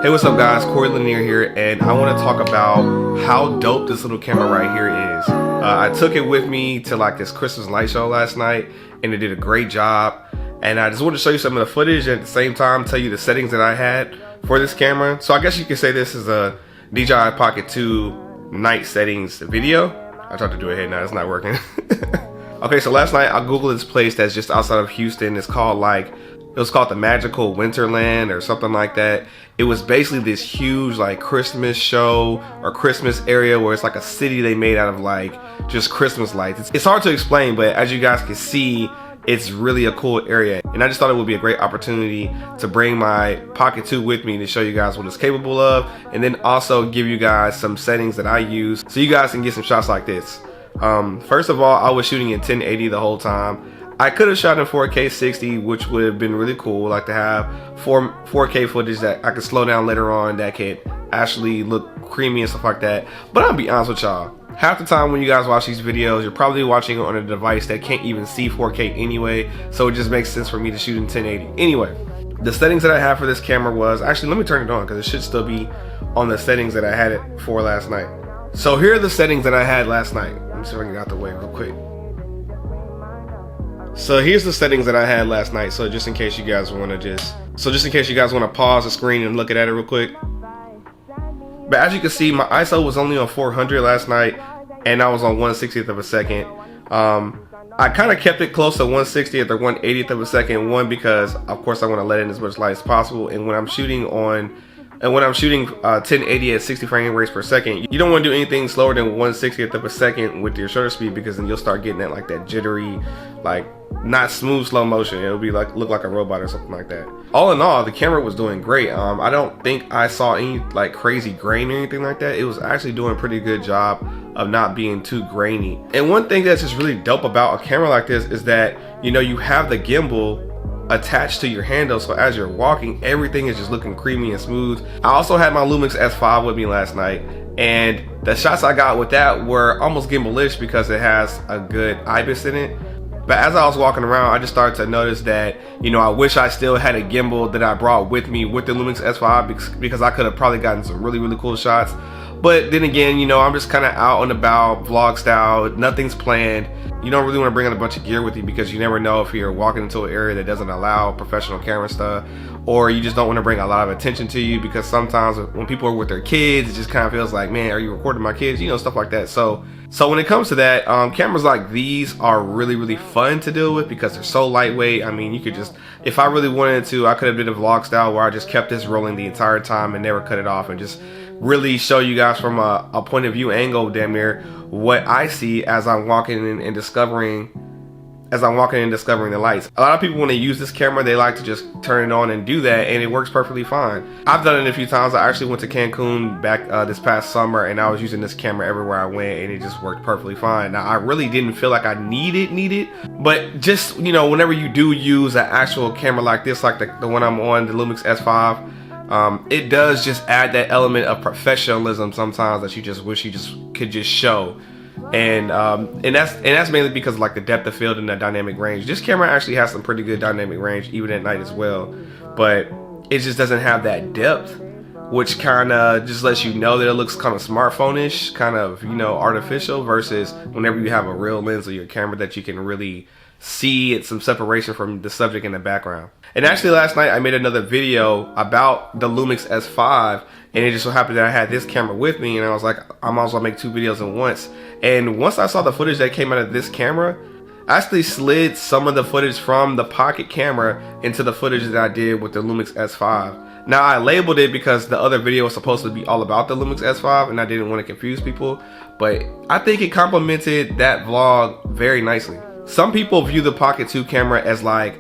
Hey, what's up guys, Lanier here, and I want to talk about how dope this little camera right here is. I took it with me to like this Christmas light show last night, and it did a great job. And I just wanted to show you some of the footage and at the same time tell you the settings that I had for this camera. So I guess you could say this is a DJI Pocket 2 night settings video. I tried to do it here, now it's not working. Okay, so last night I googled this place that's just outside of Houston. It's called it was called the Magical Winterland or something like that. It was basically this huge like Christmas show or Christmas area where it's like a city they made out of like just Christmas lights. It's hard to explain, but as you guys can see, it's really a cool area. And I just thought it would be a great opportunity to bring my Pocket 2 with me to show you guys what it's capable of, and then also give you guys some settings that I use so you guys can get some shots like this. First of all, I was shooting in 1080 the whole time. I could have shot in 4K 60, which would have been really cool, like to have 4K footage that I could slow down later on that could actually look creamy and stuff like that. But I'll be honest with y'all, half the time when you guys watch these videos, you're probably watching it on a device that can't even see 4K anyway, so it just makes sense for me to shoot in 1080. Anyway, the settings that I have for this camera was, actually let me turn it on because it should still be on the settings that I had it for last night. So here are the settings that I had last night. Let me see if I can get out the way real quick. So here's the settings that I had last night. So just in case you guys want to pause the screen and look at it real quick. But as you can see, my ISO was only on 400 last night, and I was on 1/60th of a second. I kind of kept it close to 1/60th or 1/80th of a second. One, because of course I want to let in as much light as possible, and when I'm shooting 1080 at 60 frame rates per second, you don't want to do anything slower than 1/60th of a second with your shutter speed, because then you'll start getting that jittery, like not smooth slow motion. It'll be like look like a robot or something like that. All in all, the camera was doing great. I don't think I saw any like crazy grain or anything like that. It was actually doing a pretty good job of not being too grainy. And one thing that's just really dope about a camera like this is that, you know, you have the gimbal attached to your handle, so as you're walking, everything is just looking creamy and smooth. I also had my Lumix S5 with me last night, and the shots I got with that were almost gimbal-ish because it has a good IBIS in it. But as I was walking around, I just started to notice that, you know, I wish I still had a gimbal that I brought with me with the Lumix S5, because I could have probably gotten some really cool shots. But then again, you know, I'm just kind of out and about, vlog style, nothing's planned. You don't really want to bring in a bunch of gear with you because you never know if you're walking into an area that doesn't allow professional camera stuff, or you just don't want to bring a lot of attention to you, because sometimes when people are with their kids, it just kind of feels like, man, are you recording my kids? You know, stuff like that. So when it comes to that, cameras like these are really fun to deal with because they're so lightweight. I mean, you could just, if I really wanted to, I could have did a vlog style where I just kept this rolling the entire time and never cut it off, and just really show you guys from a point of view angle, damn near, what I see as I'm walking and discovering the lights. A lot of people, when they use this camera, they like to just turn it on and do that, and it works perfectly fine. I've done it a few times. I actually went to Cancun back this past summer, and I was using this camera everywhere I went, and it just worked perfectly fine. Now, I really didn't feel like I need it, but just, you know, whenever you do use an actual camera like this, like the one I'm on, the Lumix S5, it does just add that element of professionalism sometimes that you just wish you just could just show. And that's mainly because of like the depth of field and the dynamic range. This camera actually has some pretty good dynamic range even at night as well, but it just doesn't have that depth, which kind of just lets you know that it looks kind of smartphone-ish, kind of, you know, artificial, versus whenever you have a real lens of your camera that you can really see it, some separation from the subject in the background. And actually last night I made another video about the Lumix S5, and it just so happened that I had this camera with me, and I was like, I might as well make two videos at once. And once I saw the footage that came out of this camera, I actually slid some of the footage from the Pocket camera into the footage that I did with the Lumix S5. Now, I labeled it because the other video was supposed to be all about the Lumix S5, and I didn't want to confuse people, but I think it complemented that vlog very nicely. Some people view the Pocket 2 camera as like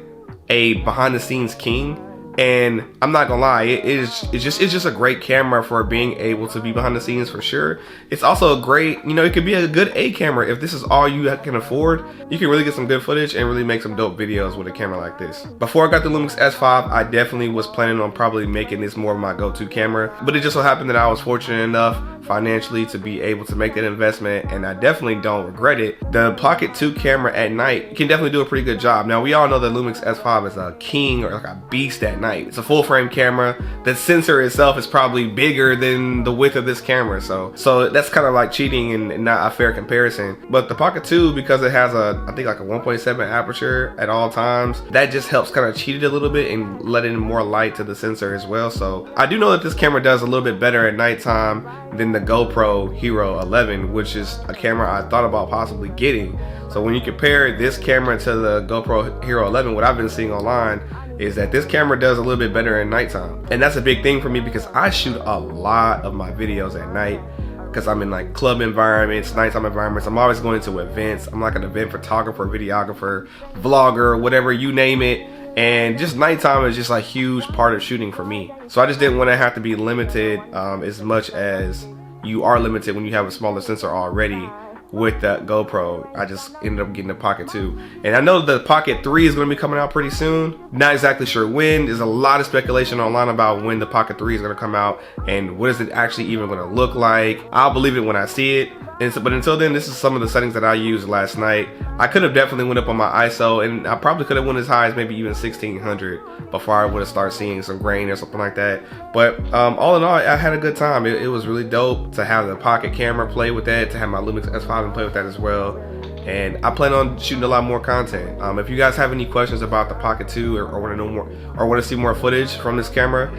a behind the scenes king, and I'm not gonna lie, it's just a great camera for being able to be behind the scenes, for sure. It's also a great, you know, it could be a good A camera. If this is all you can afford, you can really get some good footage and really make some dope videos with a camera like this. Before I got the Lumix S5, I definitely was planning on probably making this more of my go-to camera, but it just so happened that I was fortunate enough financially to be able to make that investment, and I definitely don't regret it. The Pocket 2 camera at night can definitely do a pretty good job. Now, we all know the Lumix S5 is a king, or like a beast at night. It's a full frame camera. The sensor itself is probably bigger than the width of this camera, so that's kind of like cheating and not a fair comparison. But the Pocket 2, because it has I think like a 1.7 aperture at all times, that just helps kind of cheat it a little bit and let in more light to the sensor as well. So I do know that this camera does a little bit better at nighttime than the GoPro Hero 11, which is a camera I thought about possibly getting. So when you compare this camera to the GoPro Hero 11, what I've been seeing online is that this camera does a little bit better at nighttime. And that's a big thing for me because I shoot a lot of my videos at night, because I'm in like club environments, nighttime environments. I'm always going to events. I'm like an event photographer, videographer, vlogger, whatever, you name it. And just nighttime is just a huge part of shooting for me. So I just didn't want to have to be limited as much as you are limited when you have a smaller sensor already with that GoPro. I just ended up getting the Pocket 2. And I know the Pocket 3 is going to be coming out pretty soon. Not exactly sure when. There's a lot of speculation online about when the Pocket 3 is going to come out and what is it actually even going to look like. I'll believe it when I see it. But until then, this is some of the settings that I used last night. I could have definitely went up on my ISO, and I probably could have went as high as maybe even 1600 before I would have started seeing some grain or something like that. But all in all, I had a good time. It was really dope to have the Pocket camera, play with that, to have my Lumix S5 and play with that as well. And I plan on shooting a lot more content. If you guys have any questions about the Pocket 2 or want to know more or want to see more footage from this camera,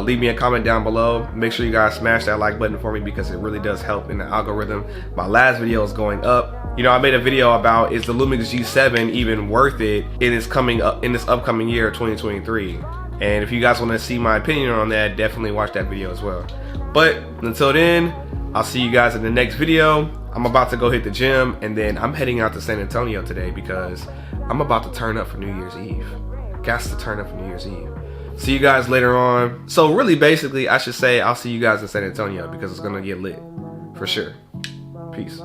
leave me a comment down below. Make sure you guys smash that like button for me because it really does help in the algorithm. My last video is going up. You know, I made a video about, is the Lumix G7 even worth it in this upcoming year, 2023? And if you guys want to see my opinion on that, definitely watch that video as well. But until then, I'll see you guys in the next video. I'm about to go hit the gym, and then I'm heading out to San Antonio today because I'm about to turn up for New Year's Eve. Got to turn up for New Year's Eve. See you guys later on. So really, basically, I should say I'll see you guys in San Antonio because it's gonna get lit for sure. Peace.